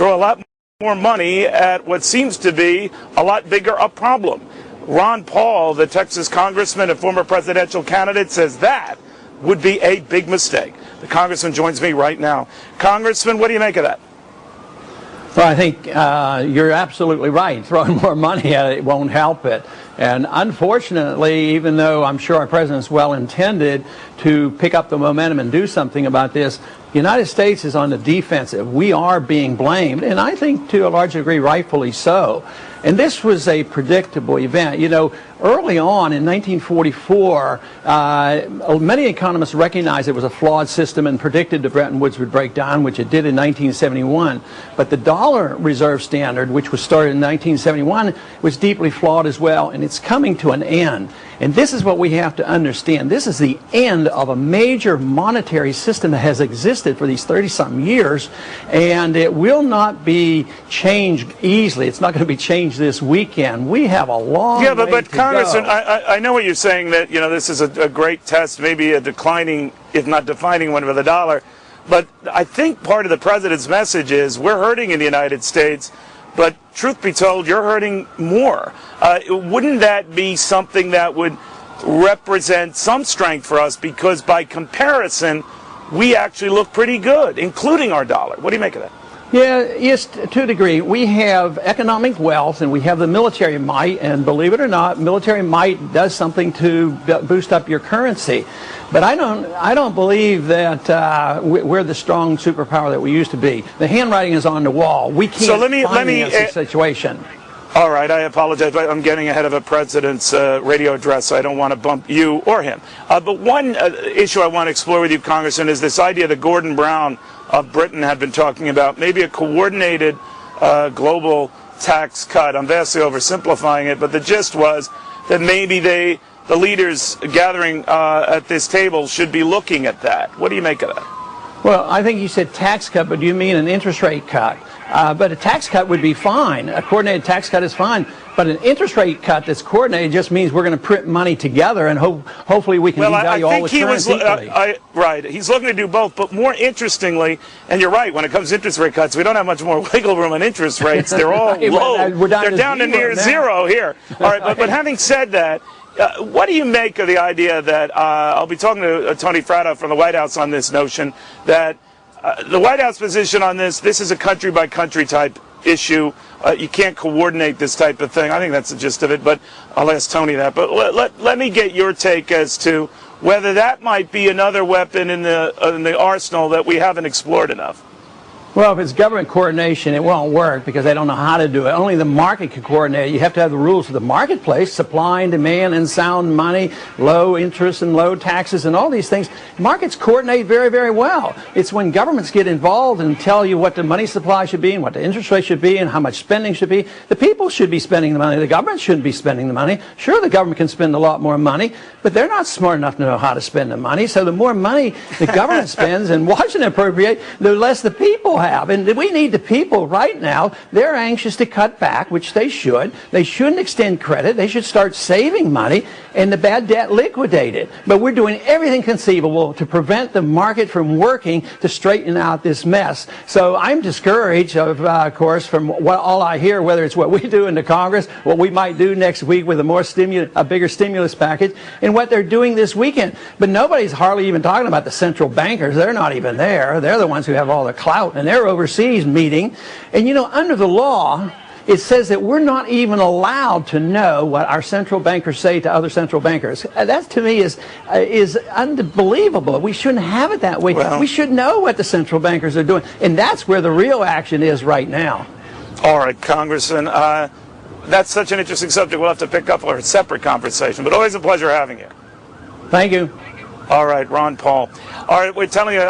throw a lot more money at what seems to be a lot bigger a problem. Ron Paul, the Texas congressman and former presidential candidate, says that would be a big mistake. The congressman joins me right now. Congressman, what do you make of that? Well, I think you're absolutely right. Throwing more money at it won't help it. And unfortunately, even though I'm sure our president's well-intended to pick up the momentum and do something about this, the United States is on the defensive. We are being blamed, and I think to a large degree rightfully so. And this was a predictable event. You know, early on in 1944, many economists recognized it was a flawed system and predicted that Bretton Woods would break down, which it did in 1971. But the dollar reserve standard, which was started in 1971, was deeply flawed as well, and it's coming to an end. And this is what we have to understand. This is the end of a major monetary system that has existed for these 30-something years, and it will not be changed easily. It's not going to be changed this weekend. We have a long way but to Congressman, go. I know what you're saying, that this is a great test, maybe a declining, if not defining one for the dollar. But I think part of the president's message is we're hurting in the United States, but truth be told, you're hurting more. Wouldn't that be something that would represent some strength for us? Because by comparison, we actually look pretty good, including our dollar. What do you make of that? Yeah, yes, to a degree. We have economic wealth and we have the military might, and believe it or not, military might does something to boost up your currency. But I don't believe that we're the strong superpower that we used to be. The handwriting is on the wall. We can't finance the situation. All right, I apologize, but I'm getting ahead of a president's radio address, so I don't want to bump you or him. But one issue I want to explore with you, Congressman, is this idea that Gordon Brown of Britain had been talking about, maybe a coordinated global tax cut. I'm vastly oversimplifying it, but the gist was that maybe the leaders gathering at this table should be looking at that. What do you make of that? Well, I think you said tax cut, but do you mean an interest rate cut? But a tax cut would be fine. A coordinated tax cut is fine. But an interest rate cut that's coordinated just means we're going to print money together, and hopefully we can devalue all the currency equally. Right. He's looking to do both. But more interestingly, and you're right, when it comes to interest rate cuts, we don't have much more wiggle room on interest rates. They're all low. They're down to near zero here. All right. But having said that, what do you make of the idea that I'll be talking to Tony Fratto from the White House on this notion that the White House position on this is a country-by-country type issue. You can't coordinate this type of thing. I think that's the gist of it, but I'll ask Tony that. But let me get your take as to whether that might be another weapon in the arsenal that we haven't explored enough. Well, if it's government coordination, it won't work because they don't know how to do it. Only the market can coordinate. You have to have the rules for the marketplace, supply and demand and sound money, low interest and low taxes and all these things. Markets coordinate very, very well. It's when governments get involved and tell you what the money supply should be and what the interest rate should be and how much spending should be. The people should be spending the money. The government shouldn't be spending the money. Sure, the government can spend a lot more money, but they're not smart enough to know how to spend the money. So the more money the government spends and Washington appropriate, the less the people have. And we need the people right now. They're anxious to cut back, which they should. They shouldn't extend credit. They should start saving money and the bad debt liquidated. But we're doing everything conceivable to prevent the market from working to straighten out this mess. So I'm discouraged, of course, from all I hear, whether it's what we do in the Congress, what we might do next week with a bigger stimulus package, and what they're doing this weekend. But nobody's hardly even talking about the central bankers. They're not even there. They're the ones who have all the clout, and they're overseas meeting. And under the law, it says that we're not even allowed to know what our central bankers say to other central bankers. That to me is unbelievable. We shouldn't have it that way. Well, we should know what the central bankers are doing. And that's where the real action is right now. All right, Congressman. That's such an interesting subject. We'll have to pick up for a separate conversation. But always a pleasure having you. Thank you. All right, Ron Paul. All right, we're telling you...